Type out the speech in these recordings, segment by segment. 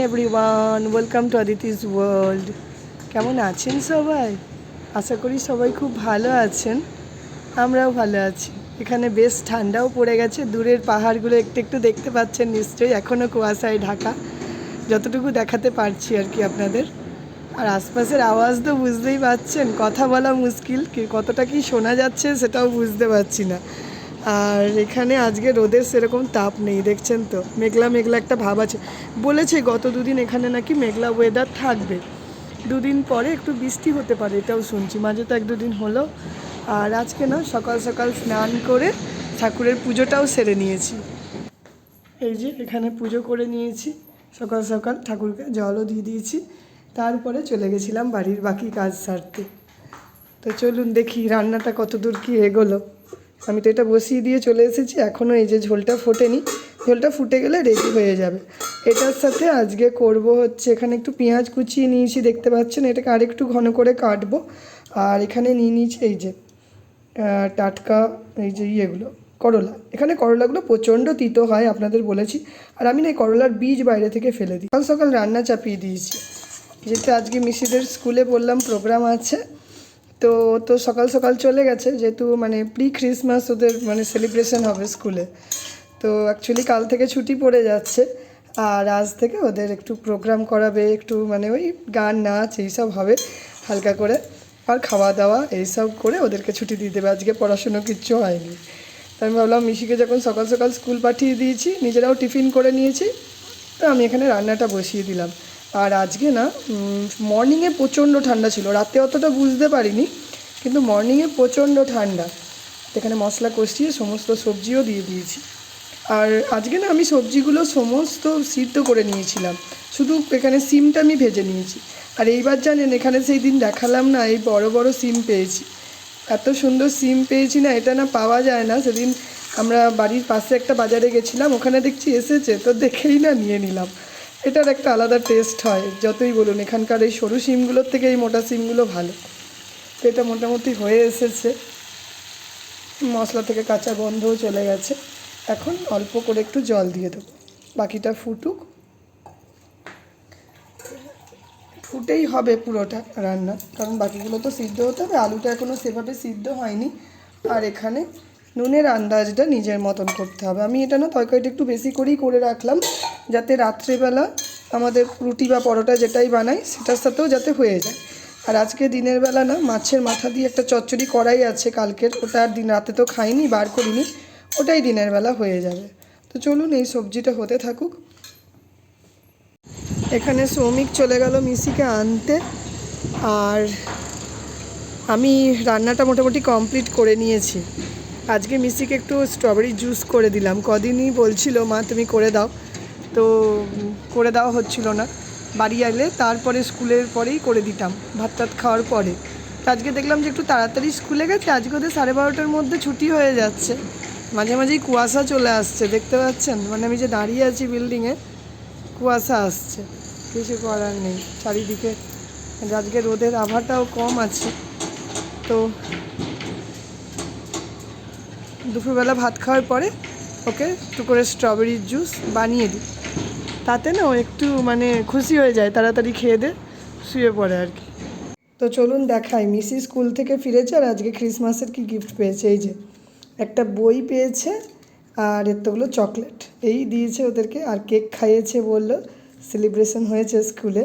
Everyone, welcome to Aditi's world. কেমন আছেন সবাই? আশা করি সবাই খুব ভালো আছেন। আমরাও ভালো আছি। এখানে বেশ ঠান্ডাও পড়ে গেছে। দূরের পাহাড়গুলো একটু একটু দেখতে পাচ্ছেন নিশ্চয়ই, এখনও কুয়াশায় ঢাকা, যতটুকু দেখাতে পারছি আর কি আপনাদের। আর আশপাশের আওয়াজ তো বুঝতেই পারছেন, কথা বলা মুশকিল, কতটা কি শোনা যাচ্ছে সেটাও বুঝতে পারছি না। আর এখানে আজকে রোদের সেরকম তাপ নেই, দেখছেন তো, মেঘলা মেঘলা একটা ভাব আছে। বলেছে গত দুদিন এখানে নাকি মেঘলা ওয়েদার থাকবে, দুদিন পরে একটু বৃষ্টি হতে পারে, এটাও শুনছি। মাঝে তো 1-2 দিন হলো। আর আজকে না সকাল সকাল স্নান করে ঠাকুরের পুজোটাও সেরে নিয়েছি। এই যে এখানে পুজো করে নিয়েছি, সকাল সকাল ঠাকুরকে জলও দিয়ে দিয়েছি। তারপরে চলে গেছিলাম বাড়ির বাকি কাজ সারতে। তো চলুন দেখি রান্নাটা কত দূর কী এগোলো। আমি তো এটা বসিয়ে দিয়ে চলে এসেছি, এখনও এই যে ঝোলটা ফোটেনি। ঝোলটা ফুটে গেলে রেডি হয়ে যাবে। এটার সাথে আজকে করব হচ্ছে, এখানে একটু পেঁয়াজ কুচিয়ে নিয়েছি, দেখতে পাচ্ছেন। এটাকে আরেকটু ঘন করে কাটবো। আর এখানে নিয়ে নিয়েছি এই যে টাটকা এই যে ইয়েগুলো, করলা। এখানে করলাগুলো প্রচণ্ড তিতো হয়, আপনাদের বলেছি। আর আমি না এই করলার বীজ বাইরে থেকে ফেলে দিই। সকাল সকাল রান্না চাপিয়ে দিয়েছি, যেহেতু আজকে মিসিদের স্কুলে বললাম প্রোগ্রাম আছে। তো সকাল সকাল চলে গেছে, যেহেতু মানে প্রি ক্রিসমাস ওদের মানে সেলিব্রেশন হবে স্কুলে। তো অ্যাকচুয়ালি কাল থেকে ছুটি পড়ে যাচ্ছে। আর আজ থেকে ওদের একটু প্রোগ্রাম করাবে, একটু মানে ওই গান নাচ এইসব হবে হালকা করে। আর খাওয়া দাওয়া এইসব করে ওদেরকে ছুটি দিয়ে দেবে। আজকে পড়াশুনো কিচ্ছু হয়নি। তো আমি ভাবলাম মিশিকে যখন সকাল সকাল স্কুল পাঠিয়ে দিয়েছি, নিজেরাও টিফিন করে নিয়েছি, তো আমি এখানে রান্নাটা বসিয়ে দিলাম। আর আজকে না মর্নিংয়ে প্রচণ্ড ঠান্ডা ছিল, রাতে অতটা বুঝতে পারিনি, কিন্তু মর্নিংয়ে প্রচণ্ড ঠান্ডা। এখানে মশলা কষিয়ে সমস্ত সবজিও দিয়ে দিয়েছি। আর আজকে না আমি সবজিগুলো সমস্ত সিদ্ধ করে নিয়েছিলাম, শুধু এখানে সিমটা আমি ভেজে নিয়েছি। আর এইবার জানেন, এখানে সেই দিন দেখালাম না, এই বড় বড় সিম পেয়েছি। এত সুন্দর সিম পেয়েছি না, এটা না পাওয়া যায় না। সেদিন আমরা বাড়ির পাশে একটা বাজারে গেছিলাম, ওখানে দেখছি এসেছে, তো দেখেই না নিয়ে নিলাম। এটার একটা আলাদা টেস্ট হয়, যতই বলুন। এখানকার এই সরু সিমগুলোর থেকে এই মোটা সিমগুলো ভালো। তো এটা মোটামুটি হয়ে এসেছে, মশলা থেকে কাঁচা গন্ধও চলে গেছে। এখন অল্প করে একটু জল দিয়ে দেবো, বাকিটা ফুটুক। ফুটেই হবে পুরোটা রান্না, কারণ বাকিগুলো তো সিদ্ধ হতে হবে। আলুটা এখনও সেভাবে সিদ্ধ হয়নি। আর এখানে নুনের আন্দাজটা নিজের মতন করতে হবে। আমি এটা না তরকারিটা একটু বেশি করেই করে রাখলাম, যাতে রাত্রেবেলা আমাদের রুটি বা পরোটা যেটাই বানাই সেটার সাথেও যাতে হয়ে যায়। আর আজকে দিনের বেলা না মাছের মাথা দিয়ে একটা চচ্চড়ি করাই আছে কালকের, ওটা আর দিন রাতে তো খাইনি, বার করিনি, ওটাই দিনের বেলা হয়ে যাবে। তো চলুন এই সবজিটা হতে থাকুক। এখানে শ্রমিক চলে গেল মিশিকে আনতে। আর আমি রান্নাটা মোটামুটি কমপ্লিট করে নিয়েছি। আজকে মিশিকে একটু স্ট্রবেরি জুস করে দিলাম। কদিনই বলছিল মা তুমি করে দাও, তো করে দেওয়া হচ্ছিল না। বাড়ি এলে তারপরে স্কুলের পরেই করে দিতাম, ভাত টাত খাওয়ার পরে। তো আজকে দেখলাম যে একটু তাড়াতাড়ি স্কুলে গেছে, আজকে ওদের 12:30টার মধ্যে ছুটি হয়ে যাচ্ছে। মাঝে মাঝেই কুয়াশা চলে আসছে, দেখতে পাচ্ছেন, মানে আমি যে দাঁড়িয়ে আছি বিল্ডিংয়ে, কুয়াশা আসছে, কিছু করার নেই। চারিদিকে আজকে রোদের আভাটাও কম আছে। তো দুপুরবেলা ভাত খাওয়ার পরে ওকে একটু করে স্ট্রবেরির জুস বানিয়ে দিই, তাতে না ও একটু মানে খুশি হয়ে যায়, তাড়াতাড়ি খেয়ে দে শুয়ে পড়ে আর কি। তো চলুন দেখাই, মিসি স্কুল থেকে ফিরেছে আর আজকে ক্রিসমাসের কি গিফট পেয়েছে। এই যে একটা বই পেয়েছে, আর এতগুলো চকলেট এই দিয়েছে ওদেরকে, আর কেক খাইয়েছে, বললো সেলিব্রেশন হয়েছে স্কুলে,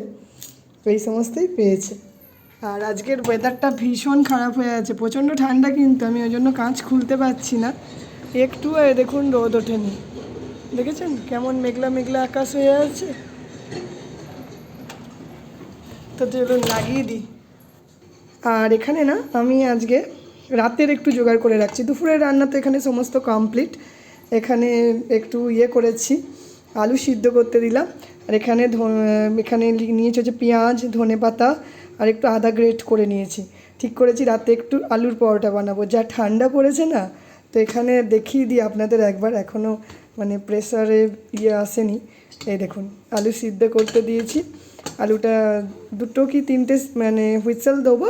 এই সমস্তই পেয়েছে। আর আজকের ওয়েদারটা ভীষণ খারাপ হয়ে আছে, প্রচণ্ড ঠান্ডা, কিন্তু আমি ওই জন্য কাঁচ খুলতে পারছি না একটু। দেখুন রোদ ওঠেনি, দেখেছেন কেমন মেঘলা মেঘলা আকাশ হয়ে আছে। তো চলুন লাগিয়ে দিই। আর এখানে না আমি আজকে রাতের একটু জোগাড় করে রাখছি, দুপুরের রান্না তো এখানে সমস্ত কমপ্লিট। এখানে একটু করেছি, আলু সিদ্ধ করতে দিলাম। আর এখানে নিয়েছি হচ্ছে পেঁয়াজ, ধনেপাতা আর একটু আদা গ্রেট করে নিয়েছি। ঠিক করেছি রাতে একটু আলুর পরোটা বানাবো, যা ঠান্ডা পড়েছে না। তো এখানে দেখিয়ে দিই আপনাদের একবার, এখনও মানে প্রেসারে আসেনি। এই দেখুন আলু সিদ্ধ করতে দিয়েছি, আলুটা 2 কি 3টে মানে হুইসেল দেবো,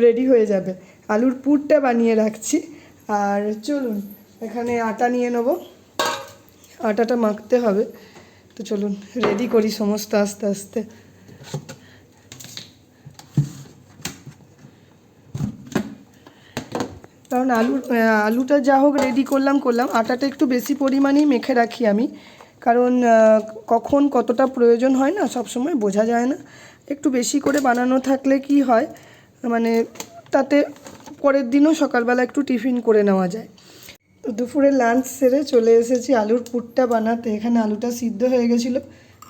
রেডি হয়ে যাবে। আলুর পুরটা বানিয়ে রাখছি। আর চলুন এখানে আটা নিয়ে নেবো, আটাটা মাখতে হবে। তো চলুন রেডি করি সমস্ত আস্তে আস্তে। কারণ আলুটা যা হোক রেডি করলাম, আটাটা একটু বেশি পরিমাণেই মেখে রাখি আমি, কারণ কখন কতটা প্রয়োজন হয় না সব সময় বোঝা যায় না। একটু বেশি করে বানানো থাকলে কি হয়, মানে তাতে পরের দিনও সকালবেলা একটু টিফিন করে নেওয়া যায়। তো দুপুরে লাঞ্চ সেরে চলে এসেছি আলুর পুরটা বানাতে। এখানে আলুটা সিদ্ধ হয়ে গেছিলো,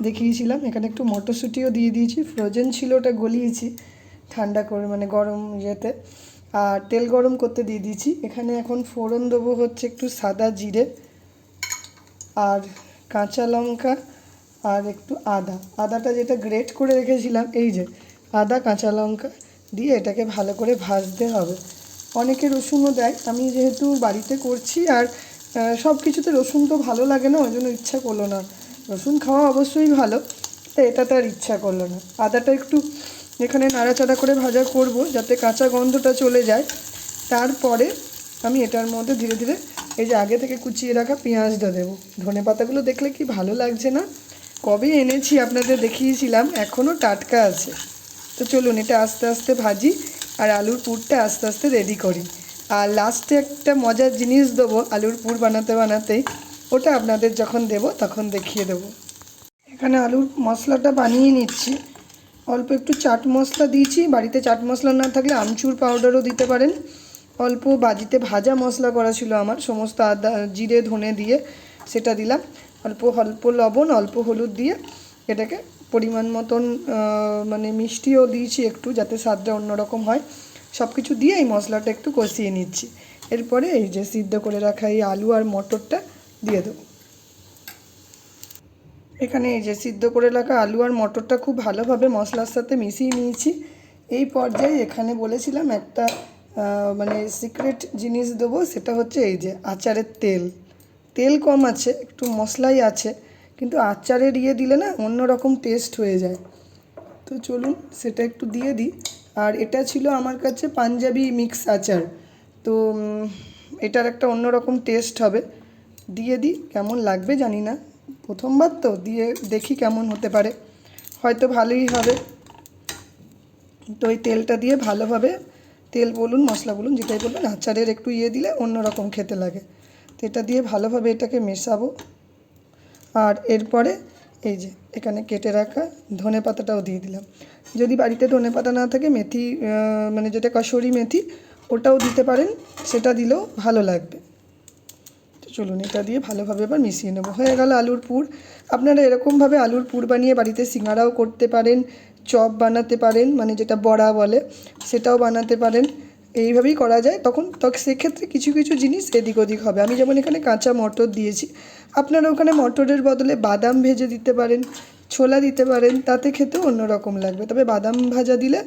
দেখিয়েছিলাম। এখানে একটু মটরশুঁটিও দিয়ে দিয়েছি, ফ্রোজেন ছিল ওটা গলিয়েছি ঠান্ডা করে, মানে গরম ইয়েতে। আর তেল গরম করতে দিয়ে দিয়েছি। এখানে এখন ফোড়ন দেবো হচ্ছে একটু সাদা জিরে আর কাঁচা লঙ্কা আর একটু আদাটা যেটা গ্রেট করে রেখেছিলাম, এই যে আদা কাঁচা লঙ্কা দিয়ে এটাকে ভালো করে ভাজতে হবে। অনেকে রসুনও দেয়, আমি যেহেতু বাড়িতে করছি আর সব কিছুতে রসুন তো ভালো লাগে না, ওই জন্য ইচ্ছা করলো না। রসুন খাওয়া অবশ্যই ভালো, তো এটাতে আর ইচ্ছা করলো না। আদাটা একটু এখানে নাড়াচাড়া করে ভাজা করব যাতে কাঁচা গন্ধটা চলে যায়। তারপরে আমি এটার মধ্যে ধীরে ধীরে এই যে আগে থেকে কুচিয়ে রাখা পেঁয়াজটা দেবো। ধনেপাতাগুলো দেখলে কি ভালো লাগছে না, কবে এনেছি আপনাদের দেখিয়েছিলাম, এখনও টাটকা আছে। তো চলুন এটা আস্তে আস্তে ভাজি আর আলুর পুরটা আস্তে আস্তে রেডি করি। আর লাস্টে একটা মজার জিনিস দেবো আলুর পুর বানাতে বানাতেই, ওটা আপনাদের যখন দেবো তখন দেখিয়ে দেবো। এখানে আলুর মশলাটা বানিয়ে নিচ্ছি। অল্প একটু চাট মশলা দিয়েছি, বাড়িতে চাট মশলা না থাকলে আমচুর পাউডারও দিতে পারেন। অল্প বাজিতে ভাজা মশলা করা ছিল আমার, সমস্ত আদা জিরে ধনে দিয়ে সেটা দিলাম। অল্প অল্প লবণ অল্প হলুদ দিয়ে এটাকে পরিমাণ মতন মানে মিষ্টিও দিয়েছি একটু, যাতে স্বাদটা অন্যরকম হয়। সব কিছু দিয়ে এই মশলাটা একটু কষিয়ে নিচ্ছি। এরপরে এই যে সিদ্ধ করে রাখা এই আলু আর মটরটা দিয়ে দেবো। এখানে এই যে সিদ্ধ করে রাখা আলু আর মটরটা খুব ভালোভাবে মশলার সাথে মিশিয়ে নিয়েছি। এই পর্যায়ে এখানে বলেছিলাম একটা মানে সিক্রেট জিনিস দেবো, সেটা হচ্ছে এই যে আচারের তেল। তেল কম আছে, একটু মশলাই আছে, কিন্তু আচারে দিয়ে দিলে না অন্যরকম টেস্ট হয়ে যায়। তো চলুন সেটা একটু দিয়ে দিই। আর এটা ছিল আমার কাছে পাঞ্জাবি মিক্স আচার, তো এটার একটা অন্যরকম টেস্ট হবে। দিয়ে দিই, কেমন লাগবে জানি না, প্রথমবার তো দিয়ে দেখি কেমন হতে পারে, হয়তো ভালোই হবে। তো এই তেলটা দিয়ে ভালোভাবে, তেল বলুন মশলা বলুন যেটাই বলুন, আচারের একটু দিলে অন্যরকম খেতে লাগে। তো এটা দিয়ে ভালোভাবে এটাকে মেশাবো। আর এরপরে এই যে এখানে কেটে রাখা ধনে পাতাটাও দিয়ে দিলাম। যদি বাড়িতে ধনে পাতা না থাকে মেথি, মানে যেটা কসুরি মেথি, ওটাও দিতে পারেন, সেটা দিলেও ভালো লাগবে। তো চলুন এটা দিয়ে ভালোভাবে এবার মিশিয়ে নেবো। হয়ে গেল আলুর পুর। আপনারা এরকমভাবে আলুর পুর বানিয়ে বাড়িতে সিঙ্গারাও করতে পারেন, চপ বানাতে পারেন, মানে যেটা বড়া বলে সেটাও বানাতে পারেন। এইভাবেই করা যায়। তখন সেক্ষেত্রে কিছু কিছু জিনিস এদিক ওদিক হবে। আমি যেমন এখানে কাঁচা মটর দিয়েছি, আপনারা ওখানে মটরের বদলে বাদাম ভেজে দিতে পারেন, ছোলা দিতে পারেন, তাতে খেতেও অন্যরকম লাগবে। তবে বাদাম ভাজা দিলে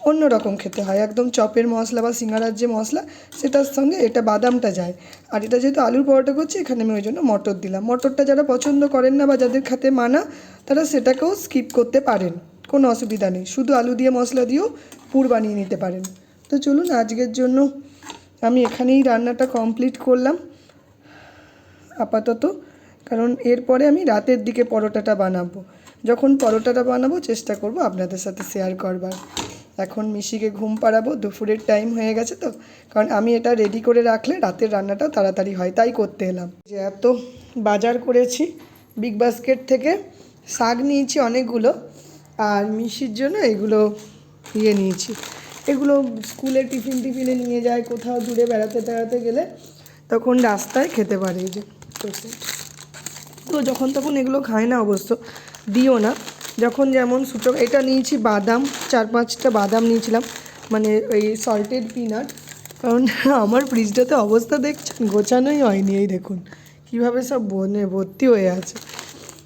অন্যরকম খেতে হয়, একদম চপের মশলা বা সিঙ্গারার যে মশলা সেটার সঙ্গে এটা বাদামটা যায়। আর এটা যেহেতু আলুর পরোটা করছি, এখানে আমি ওই জন্য মটর দিলাম। মটরটা যারা পছন্দ করেন না বা যাদের খেতে মানা, তারা সেটাকেও স্কিপ করতে পারেন, কোনো অসুবিধা নেই। শুধু আলু দিয়ে মশলা দিয়েও পুর বানিয়ে নিতে পারেন। তো চলুন আজকের জন্য আমি এখানেই রান্নাটা কমপ্লিট করলাম আপাতত, কারণ এরপরে আমি রাতের দিকে পরোটাটা বানাবো। যখন পরোটাটা বানাবো চেষ্টা করব আপনাদের সাথে শেয়ার করবার। এখন মিশিকে ঘুম পাড়াবো, দুপুরের টাইম হয়ে গেছে তো, কারণ আমি এটা রেডি করে রাখলে রাতের রান্নাটাও তাড়াতাড়ি হয়, তাই করতে এলাম। যে এত বাজার করেছি বিগ বাস্কেট থেকে, শাক নিয়েছি অনেকগুলো, আর মিশির জন্য এগুলো নিয়েছি। এগুলো স্কুলে টিফিনে নিয়ে যায়, কোথাও দূরে বেড়াতে টেড়াতে গেলে তখন রাস্তায় খেতে পারে। এই যে তো যখন তখন এগুলো খায় না, অবশ্য দিও না, যখন যেমন সুযোগ। এটা নিয়েছি বাদাম, 4-5টা বাদাম নিয়েছিলাম, মানে ওই সল্টেড পিনাট। কারণ আমার ফ্রিজটাতে অবস্থা দেখছেন, গোছানোই হয়নি। এই দেখুন কীভাবে সব ভর্তি হয়ে আছে।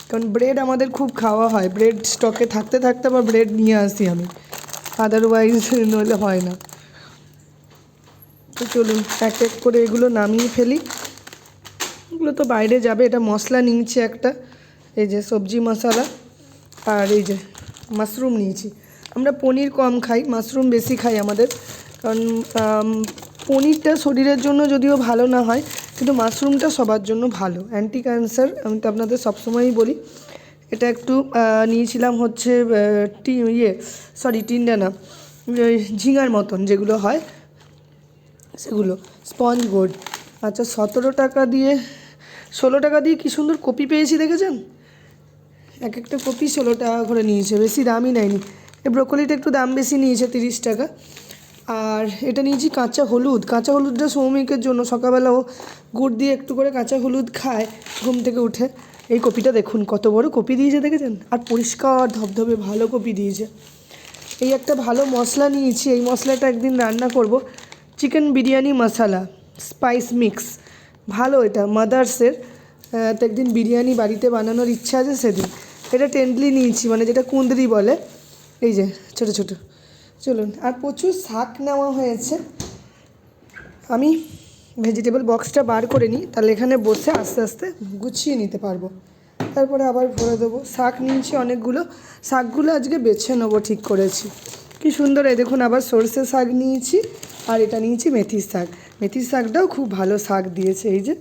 কারণ ব্রেড আমাদের খুব খাওয়া হয়, ব্রেড স্টকে থাকতে থাকতে আবার ব্রেড নিয়ে আসি আমি, আদারওয়াইজ নইলে হয় না। তো চলুন এক এক করে এগুলো নামিয়ে ফেলি। এগুলো তো বাইরে যাবে। এটা মশলা নিয়েছি একটা, এই যে সবজি মশলা, আর এই যে মাশরুম নিয়েছি। আমরা পনির কম খাই, মাশরুম বেশি খাই আমাদের, কারণ পনিরটা শরীরের জন্য যদিও ভালো না হয়, কিন্তু মাশরুমটা সবার জন্য ভালো, অ্যান্টি ক্যান্সার। আমি তো আপনাদের সবসময়ই বলি। এটা একটু নিয়েছিলাম হচ্ছে টিন্ডা না, ওই ঝিঙার মতন যেগুলো হয় সেগুলো, স্পঞ্জ বোর্ড। আচ্ছা 17 টাকা দিয়ে 16 টাকা দিয়ে কী সুন্দর কপি পেয়েছি দেখেছেন, এক একটা কপি 16 টাকা করে নিয়েছে, বেশি দামই নেয়নি। এই ব্রোকলিটা একটু দাম বেশি নিয়েছে 30 টাকা। আর এটা নিয়েছি কাঁচা হলুদ, কাঁচা হলুদটা সৌমিকের জন্য, সকালবেলা ও গুড় দিয়ে একটু করে কাঁচা হলুদ খায় ঘুম থেকে উঠে। এই কপিটা দেখুন কত বড় কপি দিয়েছে দেখেছেন, আর পরিষ্কার ধবধবে ভালো কপি দিয়েছে। এই একটা ভালো মশলা নিয়েছি, এই মশলাটা একদিন রান্না করব, চিকেন বিরিয়ানি মশলা স্পাইস মিক্স, ভালো এটা মাদার্সের। তো একদিন বিরিয়ানি বাড়িতে বানানোর ইচ্ছা আছে সেদিন। এটা টেন্ডলি নিয়েছি, মানে যেটা কুঁদরি বলে, এই যে ছোটো ছোটো। চলুন, আর প্রচুর শাক নেওয়া হয়েছে। আমি ভেজিটেবল বক্সটা বার করে নিই, তাহলে এখানে বসে আস্তে আস্তে গুছিয়ে নিতে পারবো, তারপরে আবার ভরে দেবো। শাক নিয়েছি অনেকগুলো, শাকগুলো আজকে বেছে নেবো ঠিক করেছি। কি সুন্দর, এই দেখুন আবার সরষে শাক নিয়েছি, আর এটা নিয়েছি মেথির শাক। মেথির শাকটাও খুব ভালো শাক দিয়েছে এই যে।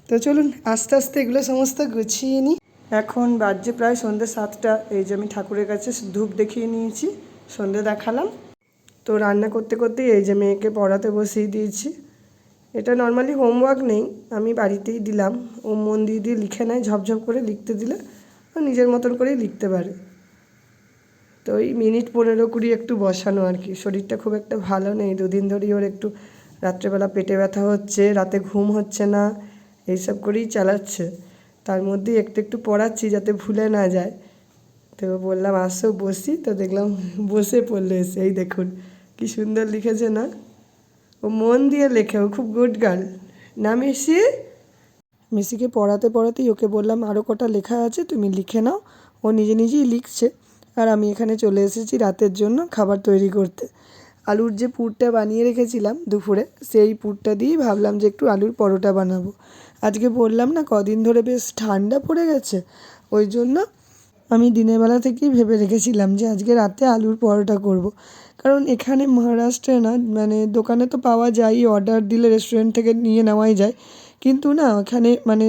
তো চলুন আস্তে আস্তে এগুলো সমস্ত গুছিয়ে নিই। এখন বাজছে প্রায় সন্ধ্যে 7টা। এই যে আমি ঠাকুরের কাছে ধূপ দেখিয়ে নিয়েছি, সন্ধ্যে দেখালাম। তো রান্না করতে করতেই এই যে মেয়েকে পড়াতে বসিয়ে দিয়েছি। এটা নর্মালি হোমওয়ার্ক নেই, আমি বাড়িতেই দিলাম, ও মন দিয়ে দিয়ে লিখে নেয়, ঝপঝপ করে লিখতে দিলে ও নিজের মতন করেই লিখতে পারে। তো ওই মিনিট 15-20 একটু বসানো আর কি। শরীরটা খুব একটা ভালো নেই, দুদিন ধরেই ওর একটু রাত্রেবেলা পেটে ব্যথা হচ্ছে, রাতে ঘুম হচ্ছে না, এইসব করেই চালাচ্ছে। তার মধ্যেই একটু একটু পড়াচ্ছি যাতে ভুলে না যায়। তো বললাম আসো বসি, তো দেখলাম বসে পড়লো এসে। এই দেখুন কি সুন্দর লিখেছে না, ও মন দিয়ে লেখে, ও খুব গুড গার্ল না মেসি। মেসিকে পড়াতে পড়াতেই ওকে বললাম আরও কটা লেখা আছে তুমি লিখে নাও। ও নিজে নিজেই লিখছে। আর আমি এখানে চলে এসেছি রাতের জন্য খাবার তৈরি করতে। আলুর যে পুরটা বানিয়ে রেখেছিলাম দুপুরে, সেই পুরটা দিয়েই ভাবলাম যে একটু আলুর পরোটা বানাবো। আজকে বললাম না কদিন ধরে বেশ ঠান্ডা পড়ে গেছে, ওই জন্য আমি দিনের বেলা থেকেই ভেবে রেখেছিলাম যে আজকে রাতে আলুর পরোটা করব। কারণ এখানে মহারাষ্ট্রে না, মানে দোকানে তো পাওয়া যায়ই, অর্ডার দিলে রেস্টুরেন্ট থেকে নিয়ে নেওয়াই যায়, কিন্তু না ওখানে মানে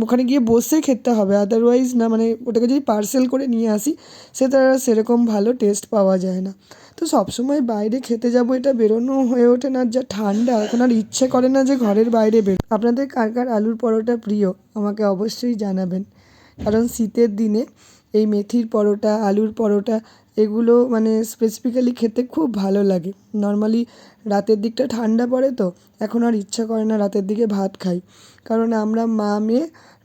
ওখানে গিয়ে বসে খেতে হবে, আদারওয়াইজ না, মানে ওটাকে যদি পার্সেল করে নিয়ে আসি সেটা সেরকম ভালো টেস্ট পাওয়া যায় না। তো সবসময় বাইরে খেতে যাব, এটা বেরোনো হয়ে ওঠে না, যা ঠান্ডা এখন আর ইচ্ছে করে না যে ঘরের বাইরে বেরো। আপনাদের কার কার আলুর পরোটা প্রিয় আমাকে অবশ্যই জানাবেন, কারণ শীতের দিনে এই মেথির পরোটা, আলুর পরোটা, এগুলো মানে স্পেসিফিক্যালি খেতে খুব ভালো লাগে। নর্মালি রাতের দিকটা ঠান্ডা পড়ে, তো এখন আর ইচ্ছা করে না রাতের দিকে ভাত খাই, কারণ আমরা মা মেয়ে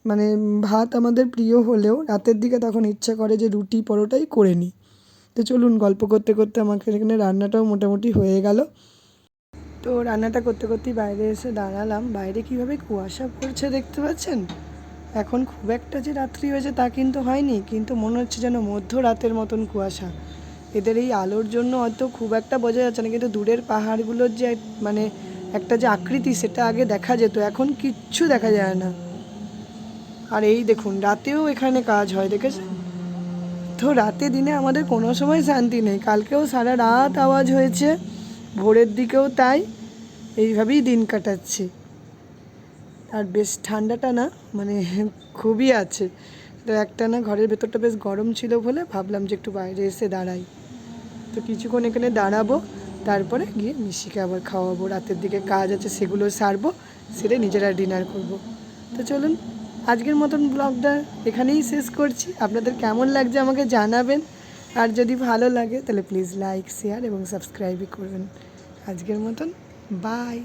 মানে ভাত আমাদের প্রিয় হলেও রাতের দিকে তখন ইচ্ছা করে যে রুটি পরোটাই করে নিই। তো চলুন গল্প করতে করতে আমাকে এখানে রান্নাটাও মোটামুটি হয়ে গেল। তো রান্নাটা করতে করতেই বাইরে এসে দাঁড়ালাম। বাইরে কীভাবে কুয়াশা পড়ছে দেখতে পাচ্ছেন। এখন খুব একটা যে রাত্রি হয়েছে তা কিন্তু হয়নি, কিন্তু মনে হচ্ছে যেন মধ্যরাতের মতন কুয়াশা। এদের এই আলোর জন্য হয়তো খুব একটা বোঝা যাচ্ছে না, কিন্তু দূরের পাহাড়গুলোর যে মানে একটা যে আকৃতি সেটা আগে দেখা যেত, এখন কিচ্ছু দেখা যায় না। আর এই দেখুন রাতেও এখানে কাজ হয় দেখেছেন। তো রাতে দিনে আমাদের কোনো সময় শান্তি নেই, কালকেও সারা রাত আওয়াজ হয়েছে, ভোরের দিকেও তাই, এইভাবেই দিন কাটাচ্ছি। আর বেশ ঠান্ডাটা না মানে খুবই আছে। তো একটা না ঘরের ভেতরটা বেশ গরম ছিল বলে ভাবলাম যে একটু বাইরে এসে দাঁড়াই। তো কিছুক্ষণ এখানে দাঁড়াবো, তারপরে গিয়ে মিশিকে আবার খাওয়াবো। রাতের দিকে কাজ আছে সেগুলো সারবো, সেরে নিজেরা ডিনার করব। তো চলুন আজকের মতন ব্লগটা এখানেই শেষ করছি। আপনাদের কেমন লাগছে আমাকে জানাবেন, আর যদি ভালো লাগে তাহলে প্লিজ লাইক, শেয়ার এবং সাবস্ক্রাইবই করবেন। আজকের মতন বাই।